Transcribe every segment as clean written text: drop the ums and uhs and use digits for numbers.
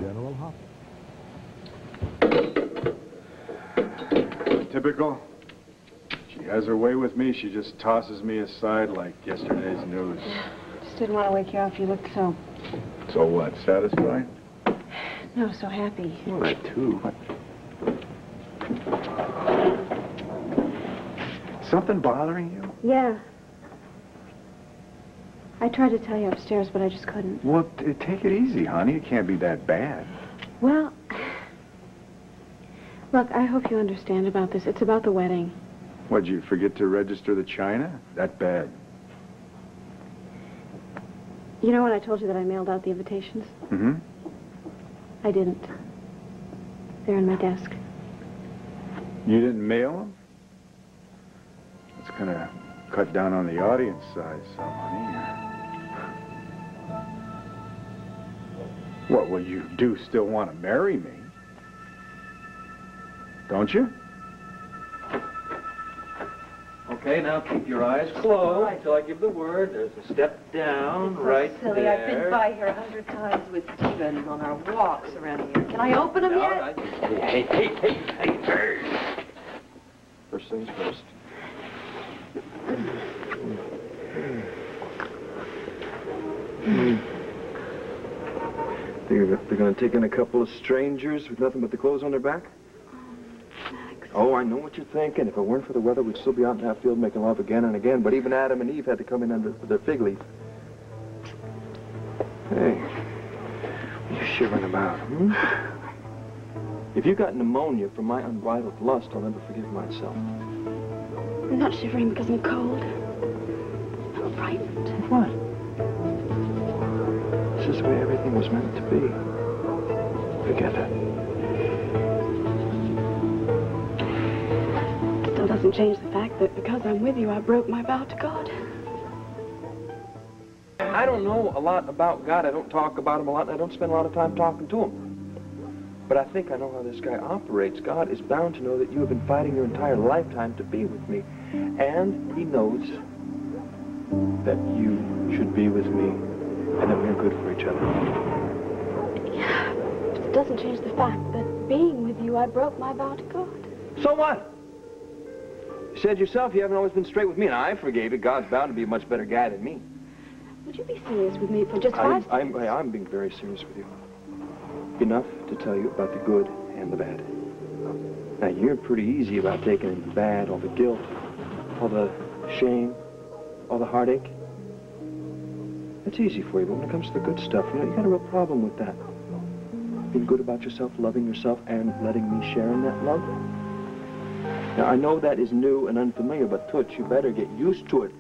General Hop. Typical. She has her way with me. She just tosses me aside like yesterday's news. Just didn't want to wake you up. You looked so... So what, satisfied? No, so happy. Well, that too. Something bothering you? Yeah. I tried to tell you upstairs, but I just couldn't. Well, take it easy, honey. It can't be that bad. Well, look, I hope you understand about this. It's about the wedding. What'd you forget to register the china? That bad? You know when I told you that I mailed out the invitations? Mm-hmm. I didn't. They're in my desk. You didn't mail them? It's gonna cut down on the audience size, some, honey. What, well, you do still want to marry me? Don't you? Okay, now keep your eyes closed until I give the word. There's a step down right silly. there. I've been by here 100 times with Stephen on our walks around here. Can I open them yet? Hey. First things first. They're going to take in a couple of strangers with nothing but the clothes on their back? Oh, I know what you're thinking. If it weren't for the weather, we'd still be out in that field making love again and again. But even Adam and Eve had to come in under their fig leaf. Hey, what are you shivering about, hmm? If you got pneumonia from my unbridled lust, I'll never forgive myself. I'm not shivering because I'm cold. I'm frightened. What? This is the way everything was meant to be. Forget it. Still doesn't change the fact that because I'm with you, I broke my vow to God. I don't know a lot about God. I don't talk about him a lot, and I don't spend a lot of time talking to him. But I think I know how this guy operates. God is bound to know that you have been fighting your entire lifetime to be with me. And he knows that you should be with me and that we're good for each other. Yeah, but it doesn't change the fact that being with you, I broke my vow to God. So what? You said yourself you haven't always been straight with me, and I forgave it. God's bound to be a much better guy than me. Would you be serious with me for just 5 seconds? I'm being very serious with you. Enough to tell you about the good and the bad. Now, you're pretty easy about taking in the bad, all the guilt, all the shame, all the heartache. That's easy for you, but when it comes to the good stuff, you got a real problem with that. Being good about yourself, loving yourself, and letting me share in that love. Now, I know that is new and unfamiliar, but Toots, you better get used to it.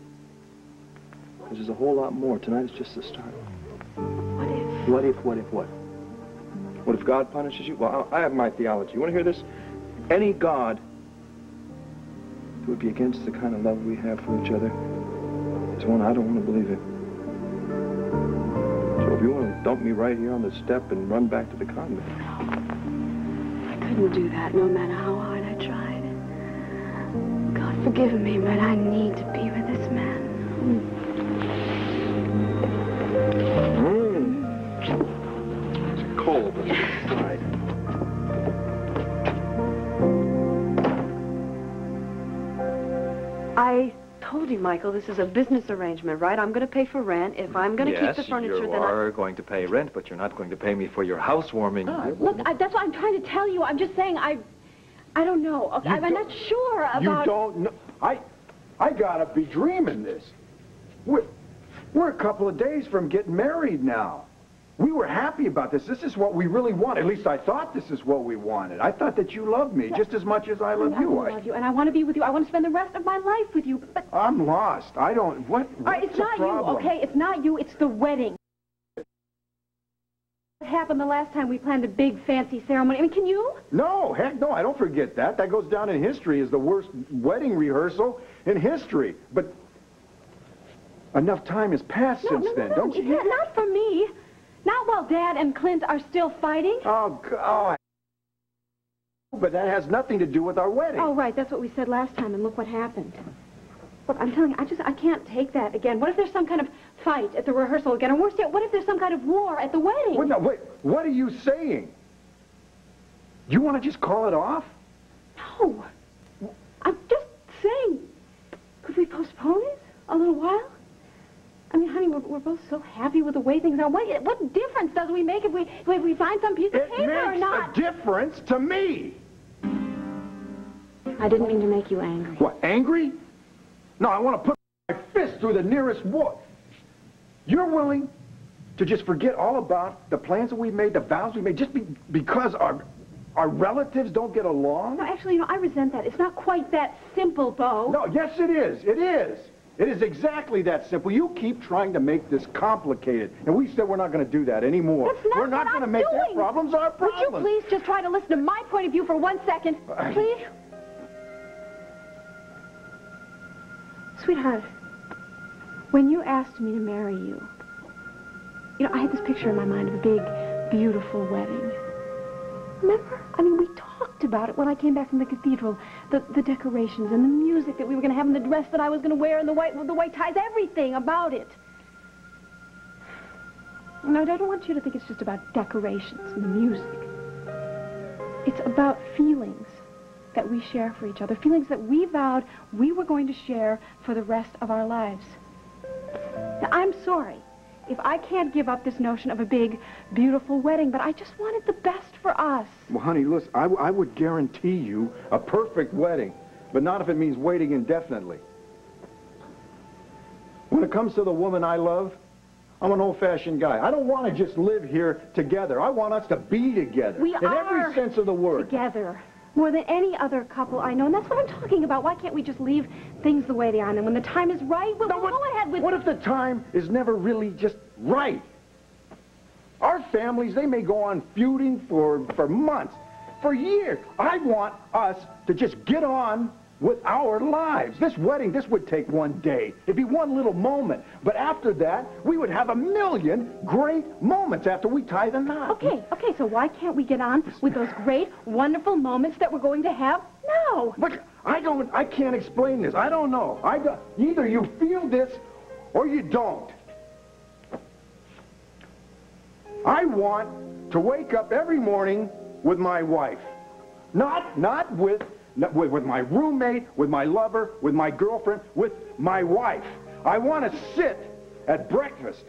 Because there's a whole lot more. Tonight is just the start. What if? What if God punishes you? Well, I have my theology. You want to hear this? Any God who would be against the kind of love we have for each other is one I don't want to believe in. So if you want to dump me right here on the step and run back to the convent. I couldn't do that no matter how hard I tried. God forgive me, but I need to be with this man. It's cold, but it's right. I told you, Michael, this is a business arrangement, right? I'm going to pay for rent. If I'm going to keep the furniture, Yes, you are going to pay rent, but you're not going to pay me for your housewarming. Look, that's what I'm trying to tell you. I'm just saying I don't know. Okay, I'm not sure about... You don't know. I gotta be dreaming this. We're a couple of days from getting married now. We were happy about this. This is what we really wanted. At least I thought this is what we wanted. I thought that you loved me just as much as I love you. I love you, and I want to be with you. I want to spend the rest of my life with you, but... I'm lost. I don't... What's it's not the problem? you, okay? It's not you. It's the wedding. What happened the last time we planned a big, fancy ceremony? I mean, can you? No, heck no. I don't forget that. That goes down in history as the worst wedding rehearsal in history. But enough time has passed since then, don't you? Yeah, not for me. Not while Dad and Clint are still fighting. Oh, God. But that has nothing to do with our wedding. Oh, right. That's what we said last time, and look what happened. Look, I'm telling you, I can't take that again. What if there's some kind of fight at the rehearsal again? Or worse yet, what if there's some kind of war at the wedding? Wait, no, wait, what are you saying? You want to just call it off? No. I'm just saying, could we postpone it a little while? I mean, honey, we're both so happy with the way things are. What difference does we make if we find some piece of paper or not? It makes a difference to me. I didn't mean to make you angry. What, angry? No, I want to put my fist through the nearest wall. You're willing to just forget all about the plans that we made, the vows we made, just because our relatives don't get along? No, actually, I resent that. It's not quite that simple, Bo. No, yes, it is. It is. It is exactly that simple. You keep trying to make this complicated, and we said we're not going to do that anymore. That's not we're not going to make their problems our problems. Would you please just try to listen to my point of view for 1 second? Please? Sweetheart, when you asked me to marry you, I had this picture in my mind of a big, beautiful wedding. Remember? I mean, we talked about it when I came back from the cathedral. The decorations and the music that we were going to have and the dress that I was going to wear and the white ties, everything about it. No, I don't want you to think it's just about decorations and music. It's about feelings that we share for each other, feelings that we vowed we were going to share for the rest of our lives. Now, I'm sorry if I can't give up this notion of a big, beautiful wedding, but I just wanted the best for us. Well, honey, listen, I would guarantee you a perfect wedding, but not if it means waiting indefinitely. When it comes to the woman I love, I'm an old-fashioned guy. I don't want to just live here together. I want us to be together. We in every sense of the word. Together. More than any other couple I know, and that's what I'm talking about. Why can't we just leave things the way they are, and then when the time is right, we'll go ahead with... What if the time is never really just right? Our families, they may go on feuding for months, for years. I want us to just get on with our lives. This wedding, this would take one day. It'd be one little moment. But after that, we would have a million great moments after we tie the knot. Okay, so why can't we get on with those great, wonderful moments that we're going to have now? But I can't explain this. I don't know. Either you feel this or you don't. I want to wake up every morning with my wife. Not with my roommate, with my lover, with my girlfriend, with my wife. I want to sit at breakfast.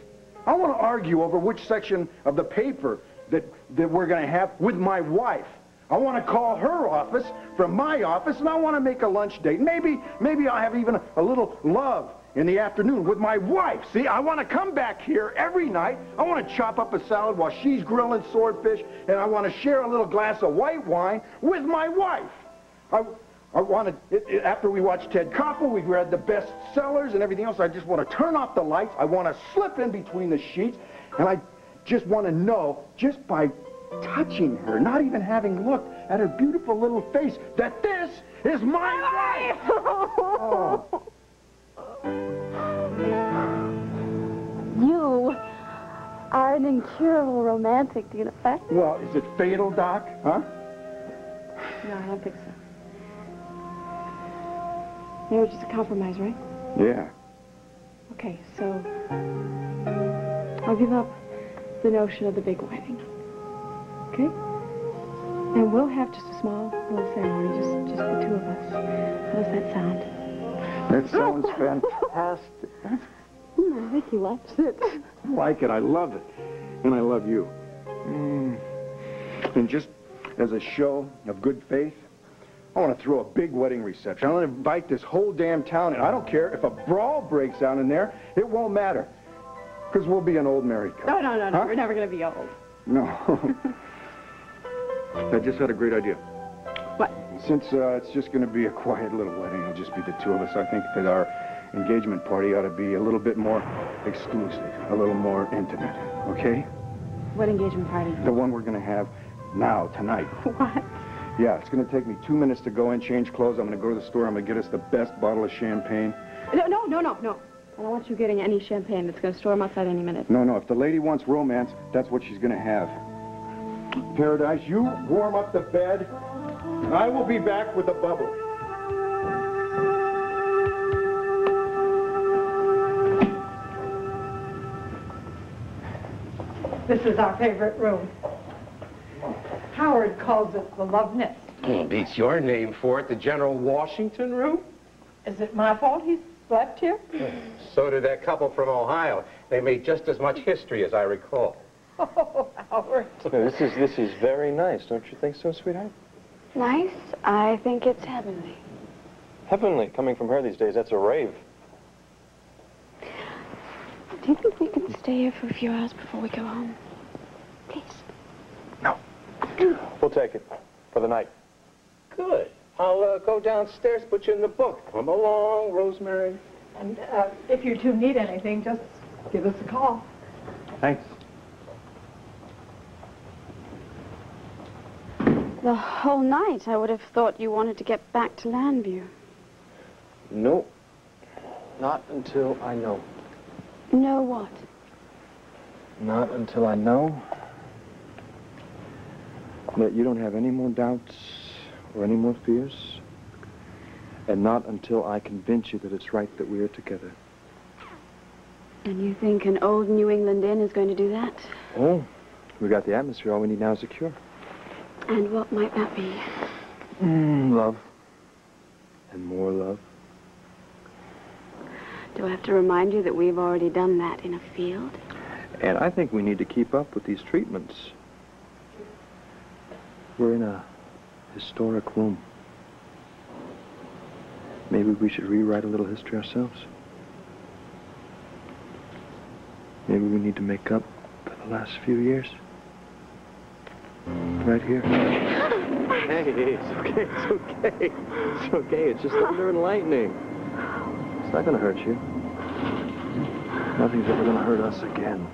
I want to argue over which section of the paper that we're going to have with my wife. I want to call her office from my office, and I want to make a lunch date. Maybe I'll have even a little love in the afternoon with my wife. See, I want to come back here every night. I want to chop up a salad while she's grilling swordfish, and I want to share a little glass of white wine with my wife. I wanted, after we watched Ted Koppel, we read the best sellers and everything else. I just want to turn off the lights. I want to slip in between the sheets. And I just want to know, just by touching her, not even having looked at her beautiful little face, that this is my wife. Oh. You are an incurable romantic, do you know that? Well, is it fatal, Doc? Huh? No, I don't think so. Marriage is a compromise, right? Yeah. Okay, so I'll give up the notion of the big wedding. Okay? And we'll have just a small little ceremony, just the two of us. How does that sound? That sounds fantastic. I think he likes it. I like it. I love it. And I love you. And just as a show of good faith, I want to throw a big wedding reception. I want to invite this whole damn town, and I don't care if a brawl breaks out in there. It won't matter, because we'll be an old married couple. No. Huh? We're never going to be old. No. I just had a great idea. What? Since it's just going to be a quiet little wedding, it'll just be the two of us, I think that our engagement party ought to be a little bit more exclusive, a little more intimate, okay? What engagement party? The one we're going to have now, tonight. What? Yeah, it's going to take me 2 minutes to go in, change clothes. I'm going to go to the store. I'm going to get us the best bottle of champagne. No. I don't want you getting any champagne. It's going to storm outside any minute. No. If the lady wants romance, that's what she's going to have. Paradise, you warm up the bed, and I will be back with the bubble. This is our favorite room. Howard calls it the love nest. Beats your name for it, the General Washington room. Is it my fault he slept here? So did that couple from Ohio. They made just as much history as I recall. Oh, Howard. This is very nice, don't you think so, sweetheart? Nice? I think it's heavenly. Heavenly, coming from her these days, that's a rave. Do you think we could stay here for a few hours before we go home? Please. No. We'll take it for the night. Good. I'll go downstairs, put you in the book. Come along, Rosemary. And if you two need anything, just give us a call. Thanks. The whole night, I would have thought you wanted to get back to Landview. No. Not until I know. Know what? Not until I know that you don't have any more doubts or any more fears. And not until I convince you that it's right that we are together. And you think an old New England inn is going to do that? Oh, we got the atmosphere. All we need now is a cure. And what might that be? Love. And more love. Do I have to remind you that we've already done that in a field? And I think we need to keep up with these treatments. We're in a historic room. Maybe we should rewrite a little history ourselves. Maybe we need to make up for the last few years. Right here. Hey, it's okay, it's okay. It's okay, it's just thunder and lightning. It's not gonna hurt you. Nothing's ever gonna hurt us again.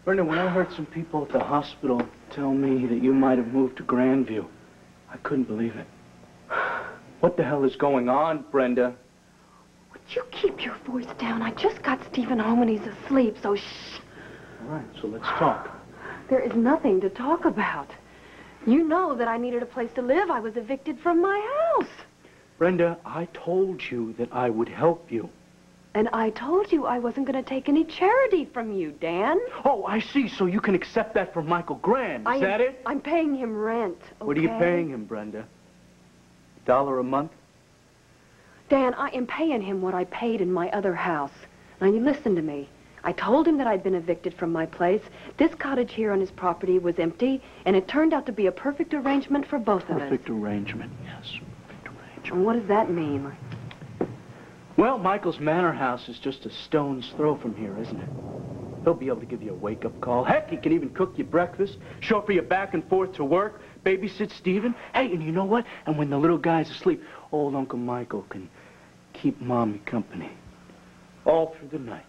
Brenda, when I heard some people at the hospital tell me that you might have moved to Grandview, I couldn't believe it. What the hell is going on, Brenda? Would you keep your voice down? I just got Stephen home and he's asleep, so shh. All right, so let's talk. There is nothing to talk about. You know that I needed a place to live. I was evicted from my house. Brenda, I told you that I would help you. And I told you I wasn't going to take any charity from you, Dan. Oh, I see. So you can accept that from Michael Grant. Is that it? I'm paying him rent, okay? What are you paying him, Brenda? $1 a month? Dan, I am paying him what I paid in my other house. Now, you listen to me. I told him that I'd been evicted from my place. This cottage here on his property was empty, and it turned out to be a perfect arrangement for both of us. Perfect arrangement, yes. Perfect arrangement. And what does that mean? Well, Michael's manor house is just a stone's throw from here, isn't it? He'll be able to give you a wake-up call. Heck, he can even cook you breakfast, chauffeur you back and forth to work, babysit Stephen. Hey, and you know what? And when the little guy's asleep, old Uncle Michael can keep Mommy company all through the night.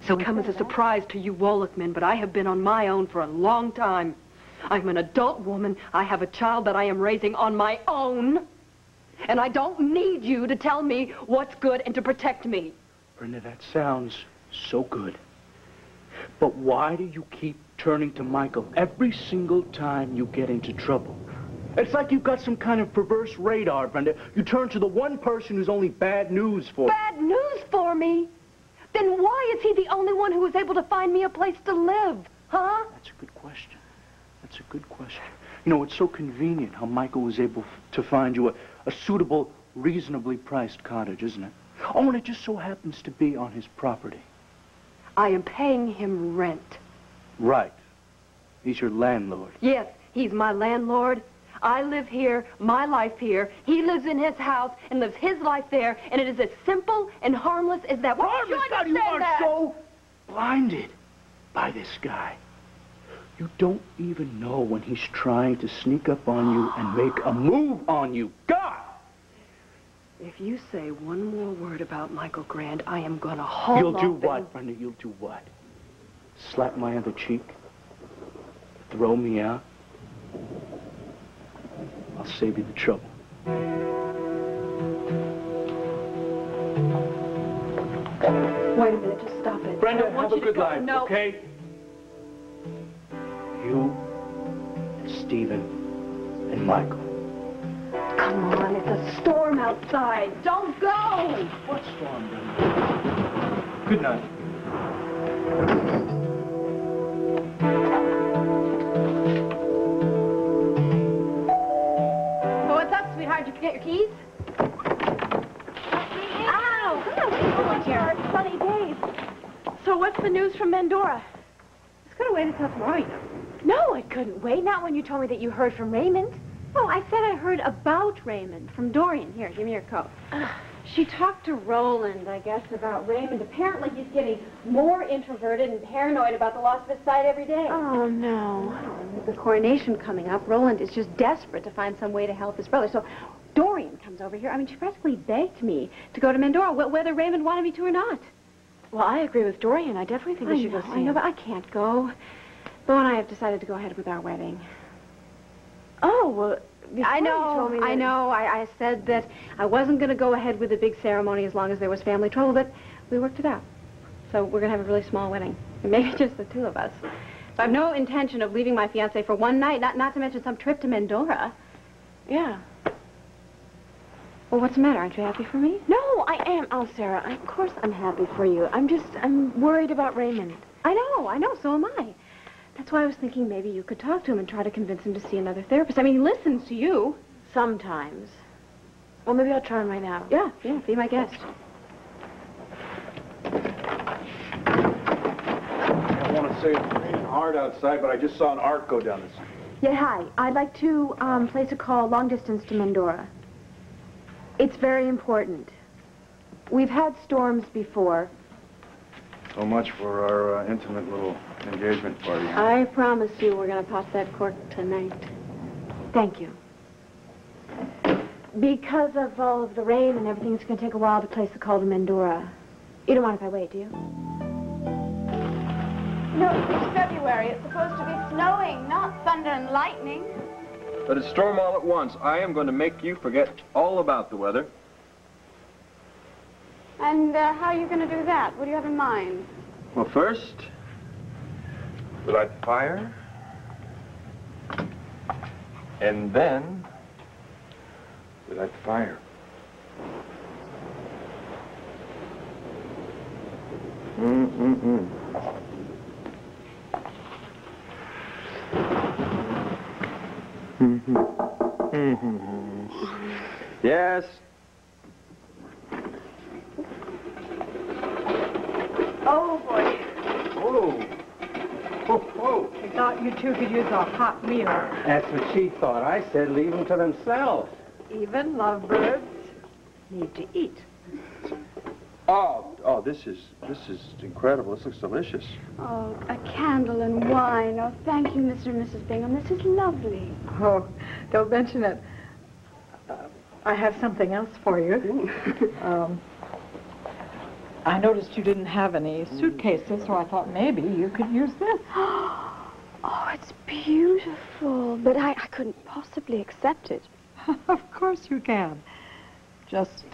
So come as a surprise to you Wallachman, but I have been on my own for a long time. I'm an adult woman. I have a child that I am raising on my own. And I don't need you to tell me what's good and to protect me. Brenda, that sounds so good. But why do you keep turning to Michael every single time you get into trouble? It's like you've got some kind of perverse radar, Brenda. You turn to the one person who's only bad news for you. Bad news for me? Then why is he the only one who was able to find me a place to live, huh? That's a good question. That's a good question. You know, it's so convenient how Michael was able to find you a suitable, reasonably priced cottage, isn't it? Oh, and it just so happens to be on his property. I am paying him rent. Right. He's your landlord. Yes, he's my landlord. I live here, my life here. He lives in his house and lives his life there, and it is as simple and harmless as that. Harmless? God, you are so blinded by this guy. You don't even know when he's trying to sneak up on you and make a move on you. God! If you say one more word about Michael Grant, I am going to haul You'll off do what, Brenda? You'll do what? Slap my other cheek? Throw me out? I'll save you the trouble. Wait a minute, just stop it. Brenda, I want have a you to good go. life, No. okay? You, and Stephen, and Michael. Come on, it's a storm outside. Don't go! What storm, Brenda? Good night. So what's up, sweetheart? Did you forget your keys? Ow! Oh, dear. Sunny days. So what's the news from Mendora? It's gonna wait until tomorrow, you know. No, it couldn't wait. Not when you told me that you heard from Raymond. Oh, I said I heard about Raymond from Dorian. Here, give me your coat. She talked to Roland, I guess, about Raymond. Apparently he's getting more introverted and paranoid about the loss of his sight every day. Oh, no. With the coronation coming up, Roland is just desperate to find some way to help his brother. So Dorian comes over here. I mean, she practically begged me to go to Mendora, whether Raymond wanted me to or not. Well, I agree with Dorian. I definitely think we should go see him. I know, but I can't go. Bo and I have decided to go ahead with our wedding. Oh, well, before I you told me that... I know. I said that I wasn't going to go ahead with a big ceremony as long as there was family trouble, but we worked it out. So we're going to have a really small wedding. Maybe just the two of us. So I have no intention of leaving my fiancé for one night, not to mention some trip to Mendora. Yeah. Well, what's the matter? Aren't you happy for me? No, I am. Oh, Sarah, of course I'm happy for you. I'm worried about Raymond. I know, so am I. That's why I was thinking maybe you could talk to him and try to convince him to see another therapist. I mean, he listens to you. Sometimes. Well, maybe I'll try him right now. Yeah, be my guest. I want to say it's raining hard outside, but I just saw an arc go down this. Yeah, hi. I'd like to place a call long distance to Mendora. It's very important. We've had storms before. So much for our intimate little engagement party. I promise you we're going to pop that cork tonight. Thank you. Because of all of the rain and everything, it's going to take a while to place the call to Mendora. You don't mind if I wait, do you? No, it's February. It's supposed to be snowing, not thunder and lightning. Let it storm all at once. I am going to make you forget all about the weather. And how are you going to do that? What do you have in mind? Well, first, we light the fire. And then, we light the fire. Yes. Oh, boy. Whoa. Whoa. I thought you two could use a hot meal. That's what she thought. I said leave them to themselves. Even lovebirds need to eat. Oh, this is incredible. This looks delicious. Oh, a candle and wine. Oh, thank you, Mr. and Mrs. Bingham. This is lovely. Oh, don't mention it. I have something else for you. I noticed you didn't have any suitcases, so I thought maybe you could use this. Oh, it's beautiful. But I couldn't possibly accept it. Of course you can. Just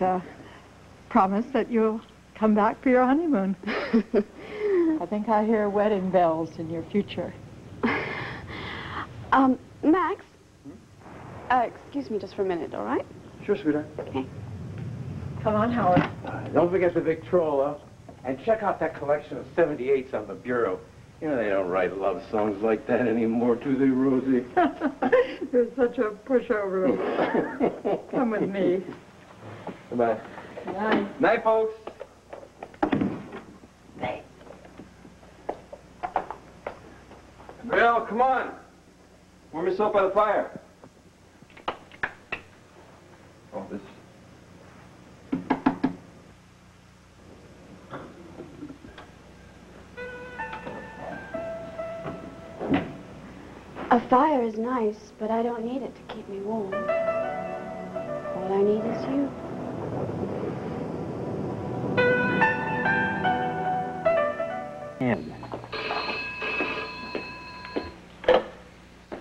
promise that you'll come back for your honeymoon. I think I hear wedding bells in your future. Max? Excuse me just for a minute, all right? Sure, sweetheart. Okay. Come on, Howard. Don't forget the Victrola. And check out that collection of 78s on the bureau. You know, they don't write love songs like that anymore, do they, Rosie? You're such a pushover. Come with me. Goodbye. Night. Night, folks. Well, come on. Warm yourself by the fire. Oh, this. A fire is nice, but I don't need it to keep me warm. All I need is you.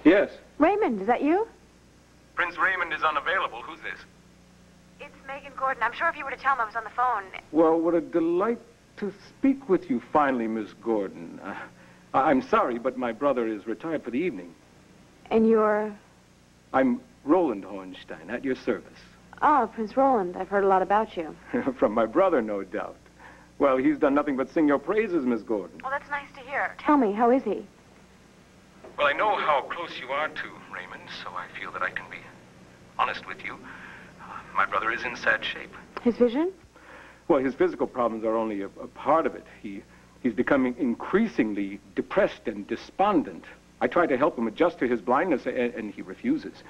Yes. Raymond, is that you? Prince Raymond is unavailable. Who's this? It's Megan Gordon. I'm sure if you were to tell him I was on the phone. Well, what a delight to speak with you finally, Miss Gordon. I'm sorry, but my brother is retired for the evening. And you're... I'm Roland Hohenstein, at your service. Oh, Prince Roland. I've heard a lot about you. From my brother, no doubt. Well, he's done nothing but sing your praises, Miss Gordon. Well, that's nice to hear. Tell me, how is he? Well, I know how close you are to Raymond, so I feel that I can be honest with you. My brother is in sad shape. His vision? Well, his physical problems are only a part of it. He's becoming increasingly depressed and despondent. I try to help him adjust to his blindness, and he refuses.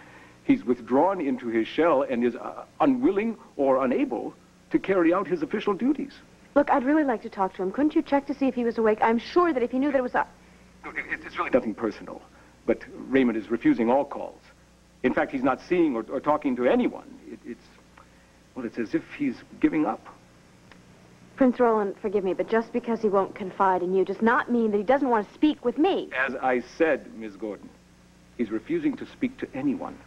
He's withdrawn into his shell and is unwilling or unable to carry out his official duties. Look, I'd really like to talk to him. Couldn't you check to see if he was awake? I'm sure that if he knew that it was... It's really nothing personal, but Raymond is refusing all calls. In fact, he's not seeing or talking to anyone. It's as if he's giving up. Prince Roland, forgive me, but just because he won't confide in you does not mean that he doesn't want to speak with me. As I said, Miss Gordon, he's refusing to speak to anyone.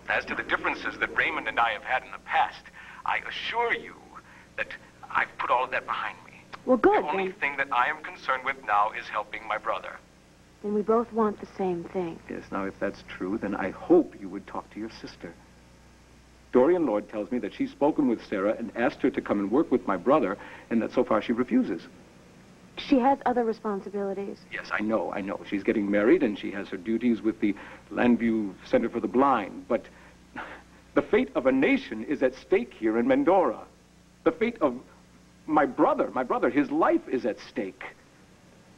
As to the differences that Raymond and I have had in the past, I assure you that I've put all of that behind me. Well, good. The only thing that I am concerned with now is helping my brother. Then we both want the same thing. Yes, now, if that's true, then I hope you would talk to your sister. Dorian Lord tells me that she's spoken with Sarah and asked her to come and work with my brother, and that so far she refuses. She has other responsibilities. Yes, I know. She's getting married, and she has her duties with the Landview Center for the Blind. But the fate of a nation is at stake here in Mendora. The fate of my brother, his life is at stake.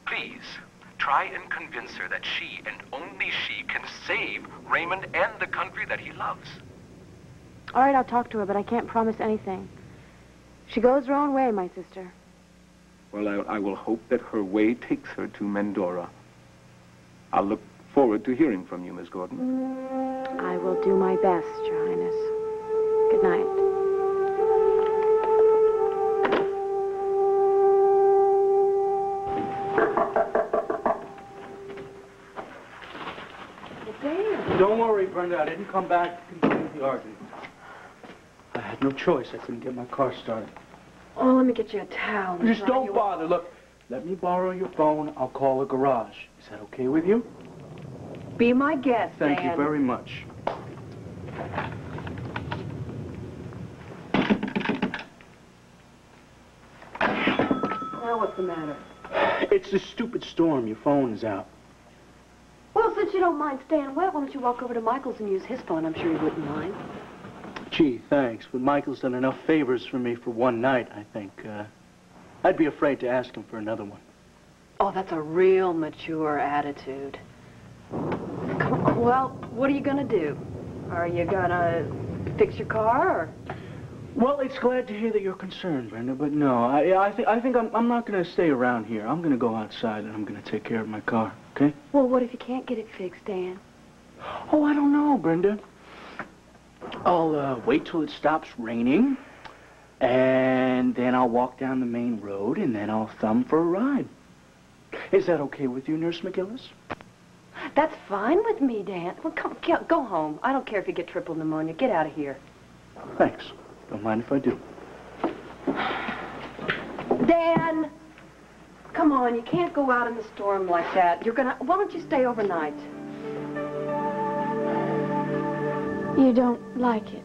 Please, try and convince her that she, and only she, can save Raymond and the country that he loves. All right, I'll talk to her, but I can't promise anything. She goes her own way, my sister. Well, I will hope that her way takes her to Mendora. I'll look forward to hearing from you, Miss Gordon. I will do my best, Your Highness. Good night. Don't worry, Brenda. I didn't come back to continue the argument. I had no choice. I couldn't get my car started. Oh, let me get you a towel. Just don't bother. Look, let me borrow your phone. I'll call a garage. Is that okay with you? Be my guest, Thank Dan. you very much. Now what's the matter? It's this stupid storm. Your phone is out. Well, since you don't mind staying wet, why don't you walk over to Michael's and use his phone? I'm sure he wouldn't mind. Gee, thanks. But Michael's done enough favors for me for one night, I think. I'd be afraid to ask him for another one. Oh, that's a real mature attitude. Come on, well, what are you gonna do? Are you gonna fix your car, or? Well, it's glad to hear that you're concerned, Brenda, but no, I think I'm not gonna stay around here. I'm gonna go outside and I'm gonna take care of my car, okay? Well, what if you can't get it fixed, Dan? Oh, I don't know, Brenda. I'll wait till it stops raining, and then I'll walk down the main road, and then I'll thumb for a ride. Is that okay with you, Nurse McGillis? That's fine with me, Dan. Well, come, go home. I don't care if you get triple pneumonia. Get out of here. Thanks. Don't mind if I do. Dan! Come on, you can't go out in the storm like that. Why don't you stay overnight? You don't like it.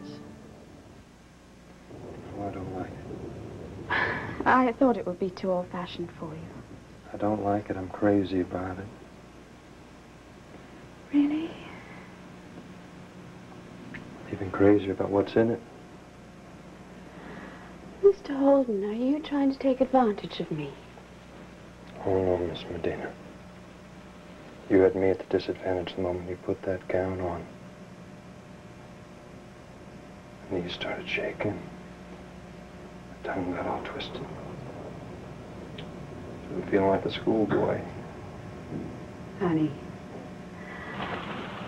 Oh, I don't like it. I thought it would be too old-fashioned for you. I don't like it. I'm crazy about it. Really? Even crazier about what's in it. Mr. Holden, are you trying to take advantage of me? Oh, no, Miss Medina. You had me at the disadvantage the moment you put that gown on. My knees started shaking. My tongue got all twisted. I'm feeling like a schoolboy. Honey,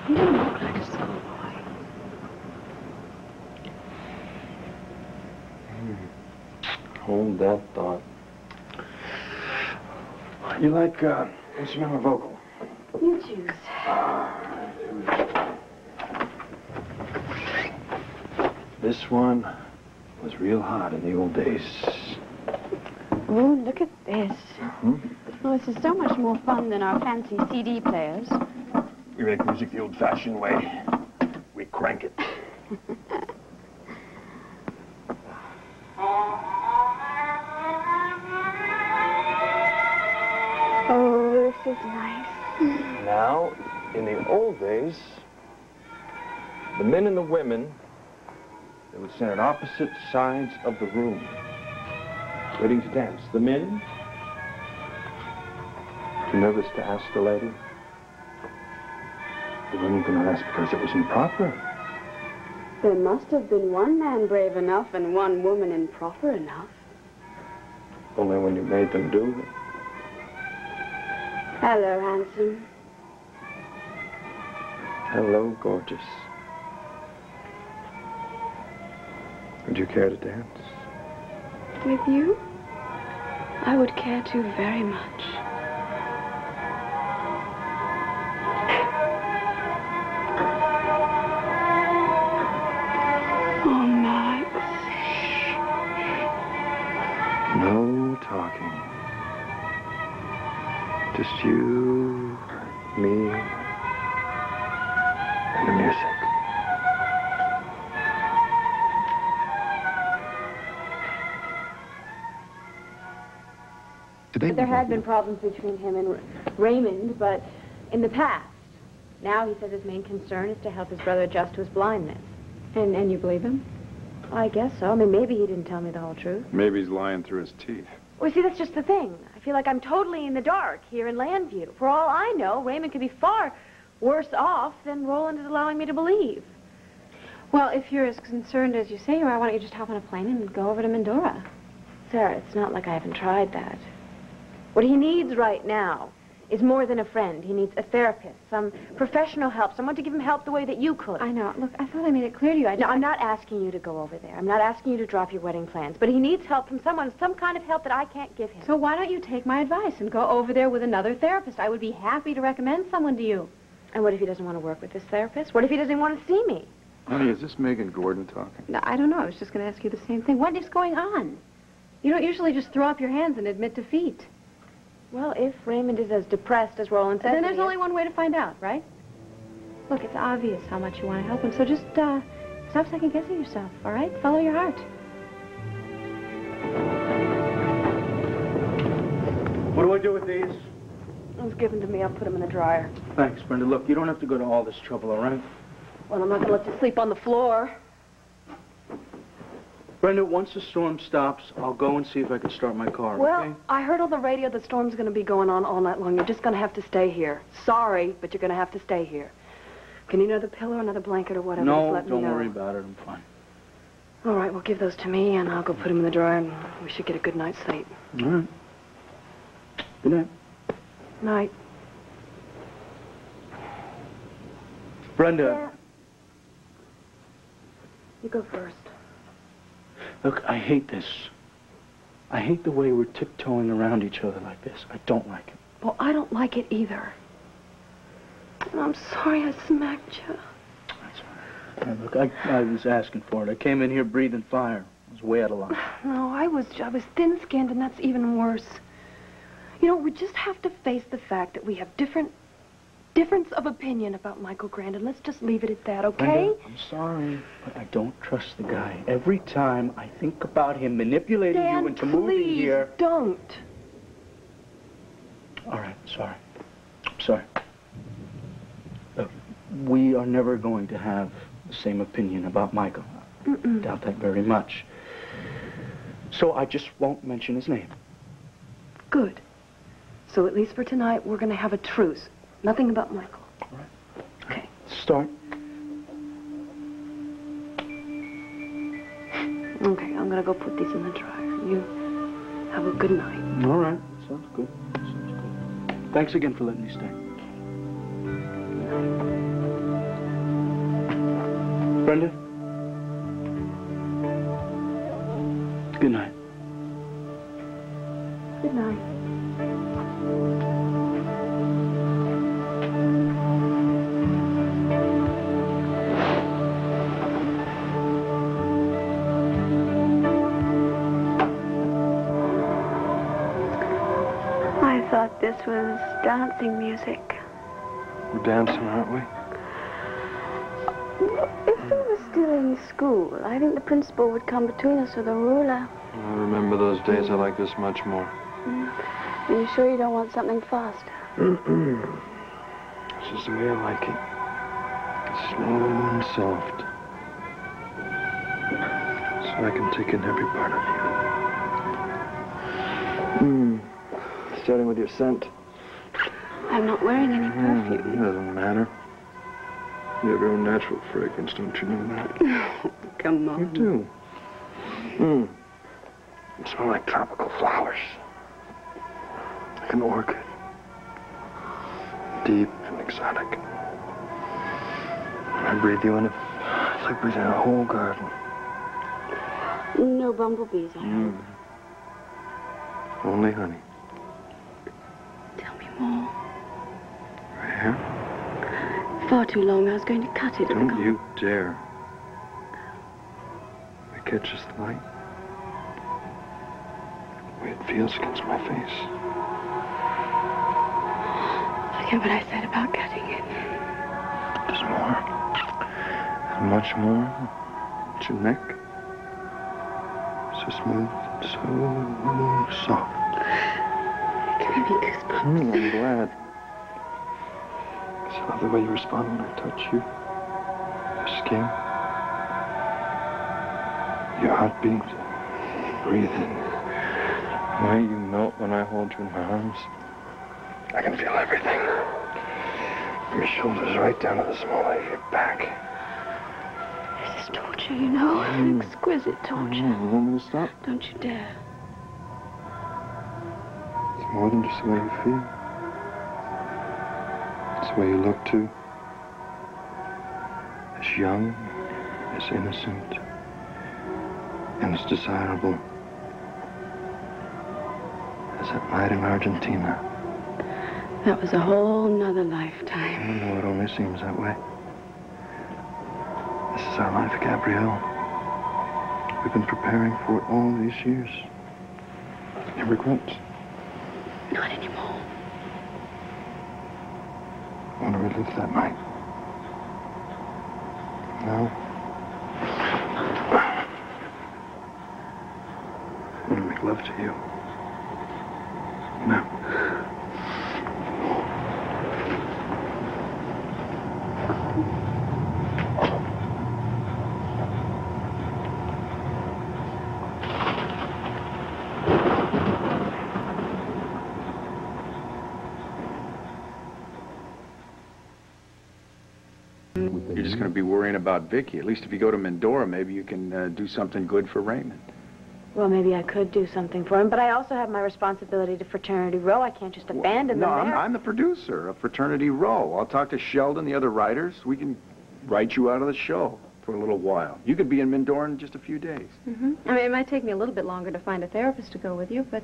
you don't look like a schoolboy. Hold that thought. You like instrumental vocal? You choose. This one was real hot in the old days. Oh, look at this. Oh, this is so much more fun than our fancy CD players. We make music the old-fashioned way. We crank it. Oh, this is nice. Now, in the old days, the men and the women, they would stand at opposite sides of the room, waiting to dance. The men, too nervous to ask the lady. The women could not ask because it was improper. There must have been one man brave enough and one woman improper enough. Only when you made them do it. Hello, handsome. Hello, gorgeous. Would you care to dance? With you? I would care to very much. Oh, Max. No talking. Just you, me, and the music. There had been problems between him and Raymond, but in the past. Now he says his main concern is to help his brother adjust to his blindness. And you believe him? I guess so. I mean, maybe he didn't tell me the whole truth. Maybe he's lying through his teeth. Well, see, that's just the thing. I feel like I'm totally in the dark here in Landview. For all I know, Raymond could be far worse off than Roland is allowing me to believe. Well, if you're as concerned as you say you are, why don't you just hop on a plane and go over to Mendora? Sarah, it's not like I haven't tried that. What he needs right now is more than a friend. He needs a therapist, some professional help, someone to give him help the way that you could. I know. Look, I thought I made it clear to you. No, I'm not asking you to go over there. I'm not asking you to drop your wedding plans. But he needs help from someone, some kind of help that I can't give him. So why don't you take my advice and go over there with another therapist? I would be happy to recommend someone to you. And what if he doesn't want to work with this therapist? What if he doesn't want to see me? Honey, is this Megan Gordon talking? No, I don't know. I was just going to ask you the same thing. What is going on? You don't usually just throw up your hands and admit defeat. Well, if Raymond is as depressed as Roland says Then there's he is- only one way to find out, right? Look, it's obvious how much you want to help him, so just stop second-guessing yourself, all right? Follow your heart. What do I do with these? It was given to me. I'll put them in the dryer. Thanks, Brenda. Look, you don't have to go to all this trouble, all right? Well, I'm not going to let you sleep on the floor. Brenda, once the storm stops, I'll go and see if I can start my car, Well, okay? I heard on the radio the storm's going to be going on all night long. You're just going to have to stay here. Sorry, but you're going to have to stay here. If you need another pillow, another blanket, or whatever, just No, let me know. don't worry about it. I'm fine. All right, well, give those to me, and I'll go put them in the dryer, and we should get a good night's sleep. All right. Good night. Night. Brenda, You go first. look, I hate this. I hate the way we're tiptoeing around each other like this. I don't like it. Well, I don't like it either. And I'm sorry I smacked you. That's all right. Hey, look, I was asking for it. I came in here breathing fire. I was way out of line. No, I was thin-skinned, and that's even worse. You know, we just have to face the fact that we have difference of opinion about Michael Grandin. Let's just leave it at that, okay? Brenda, I'm sorry, but I don't trust the guy. Every time I think about him manipulating Dan, you into moving please here... don't. All right, sorry. I'm sorry. Look, we are never going to have the same opinion about Michael. I doubt that very much. So I just won't mention his name. Good. So at least for tonight, we're going to have a truce. Nothing about Michael. All right. Okay. Start. Okay, I'm going to go put these in the dryer. You have a good night. All right. Sounds good. Sounds good. Thanks again for letting me stay. Brenda? Good night. Good night. thought this was dancing music. We're dancing, aren't we? If we were still in school, I think the principal would come between us with a ruler. I remember those days I like this much more. Are you sure you don't want something faster? This is the way I like it. Slow and soft. So I can take in every part of you. Starting with your scent. I'm not wearing any perfume. It doesn't matter. You have your own natural fragrance, don't you know that? Come on. You do. You smell like tropical flowers. Like an orchid. Deep and exotic. When I breathe you in, it's like breathing in a whole garden. No bumblebees, I hope. Only honey. Tell me more. Right here? Far too long. I was going to cut it at the Don't you dare. It catches the light. The way it feels against my face. Forget what I said about cutting it. There's more. And much more. It's your neck. So smooth, so soft. Give me goosebumps. I'm glad. I love the way you respond when I touch you. Your skin. Your heartbeat. Breathing. The way you melt when I hold you in my arms. I can feel everything. From your shoulders right down to the small of your back. This is torture, you know. Exquisite torture. You want me to stop? Don't you dare. It's more than just the way you feel. It's the way you look, too. As young, as innocent, and as desirable as that night in Argentina. That was a whole nother lifetime. I know it only seems that way. This is our life, Gabrielle. We've been preparing for it all these years. Any regrets? Not anymore. I want to relive that night. No. I want to make love to you. No. You're just going to be worrying about Vicky. At least if you go to Mendora, maybe you can do something good for Raymond. Well, maybe I could do something for him, but I also have my responsibility to Fraternity Row. I can't just abandon them there. I'm the producer of Fraternity Row. I'll talk to Sheldon, the other writers. We can write you out of the show for a little while. You could be in Mendora in just a few days. I mean, it might take me a little bit longer to find a therapist to go with you, but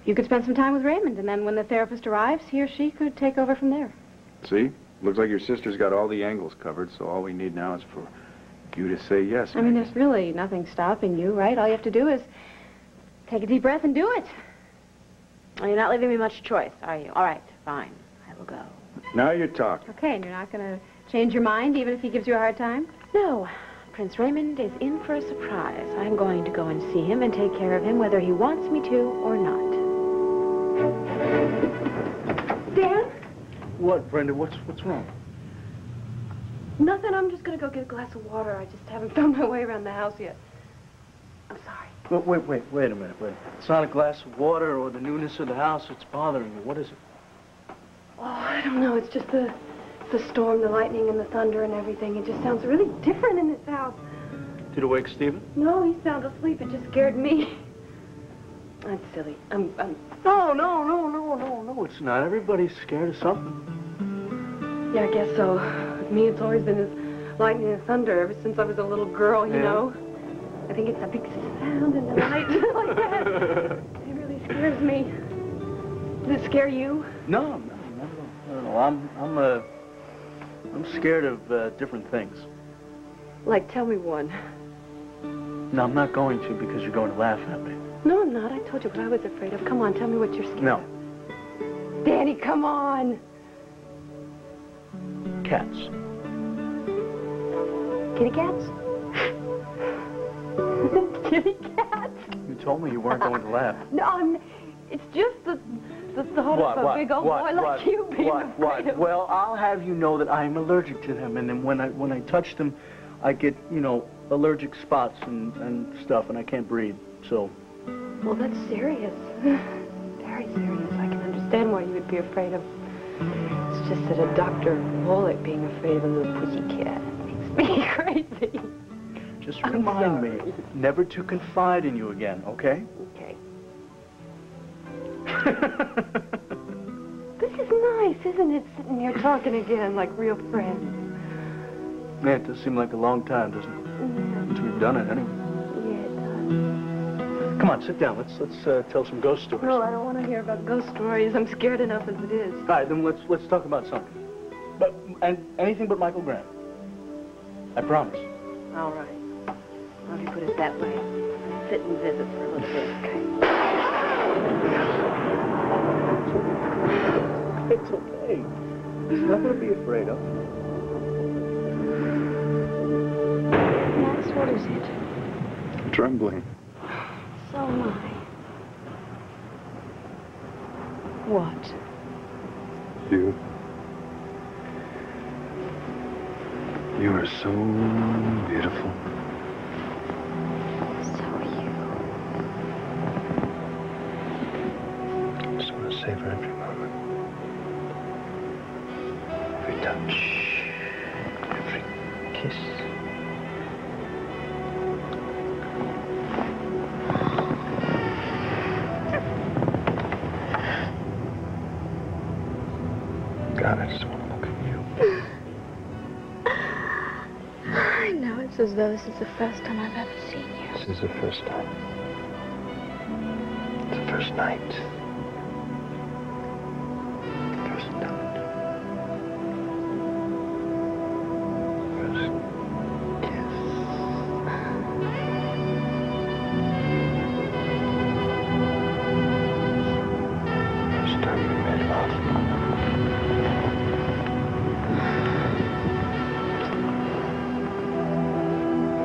you could spend some time with Raymond, and then when the therapist arrives, he or she could take over from there. See? Looks like your sister's got all the angles covered, so all we need now is for you to say yes. I mean, there's really nothing stopping you, right? All you have to do is take a deep breath and do it. Well, you're not leaving me much choice, are you? All right, fine. I will go. Now you're talking. Okay, and you're not going to change your mind even if he gives you a hard time? No. Prince Raymond is in for a surprise. I'm going to go and see him and take care of him whether he wants me to or not. Dan? What, Brenda? What's wrong? Nothing. I'm just going to go get a glass of water. I just haven't found my way around the house yet. I'm sorry. Well, wait a minute. It's not a glass of water or the newness of the house that's bothering you. What is it? Oh, I don't know. It's just the storm, the lightning, and the thunder and everything. It just sounds really different in this house. Did it wake Stephen? No, he's sound asleep. It just scared me. That's silly. I'm... No, it's not. Everybody's scared of something. Yeah, I guess so. With me, it's always been this lightning and thunder ever since I was a little girl, you know? I think it's a big sound in the night like that. It really scares me. Does it scare you? No, not at all. I'm scared of different things. Like, tell me one. No, I'm not going to because you're going to laugh at me. No, I'm not. I told you what I was afraid of. Come on, tell me what you're scared of. Danny, come on. Cats. Kitty cats? Kitty cats? You told me you weren't going to laugh. No, it's just the thought of a big old boy like you being afraid of... Well, I'll have you know that I'm allergic to them, and then when I touch them, I get, you know, allergic spots and stuff, and I can't breathe, so... Well, that's serious. Very serious. I can understand why you would be afraid of... It's just that a Dr. Wallach being afraid of a little pussycat makes me crazy. Just remind me never to confide in you again, okay? Okay. This is nice, isn't it? Sitting here talking again like real friends. Yeah, it does seem like a long time, doesn't it? Yeah. Since we've done it, anyway. Yeah, it does. Come on, sit down. Let's tell some ghost stories. No, I don't want to hear about ghost stories. I'm scared enough as it is. All right, then let's talk about something. And anything but Michael Graham. I promise. All right. Well, if you put it that way, sit and visit for a little bit, okay? It's okay. There's nothing to be afraid of. Max, what is it? Trembling. So am I. What? You. You are so beautiful. So are you. I just want to savor every moment. Every touch. Every kiss. God, I just want to look at you. I know, it's as though this is the first time I've ever seen you. This is the first time. It's the first night. First night. First kiss. First time we made love.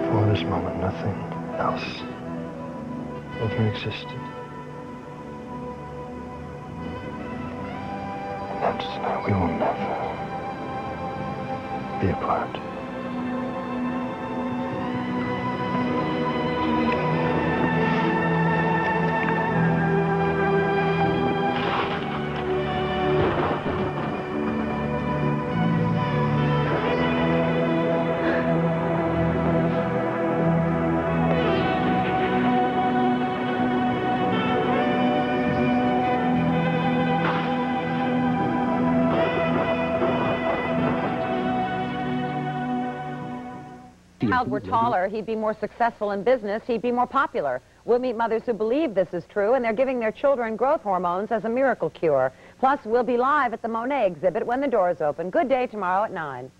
Before this moment, nothing else ever existed. And after tonight, we will never be apart. If the child were taller, he'd be more successful in business, he'd be more popular. We'll meet mothers who believe this is true, and they're giving their children growth hormones as a miracle cure. Plus, we'll be live at the Monet exhibit when the doors open. Good day tomorrow at 9.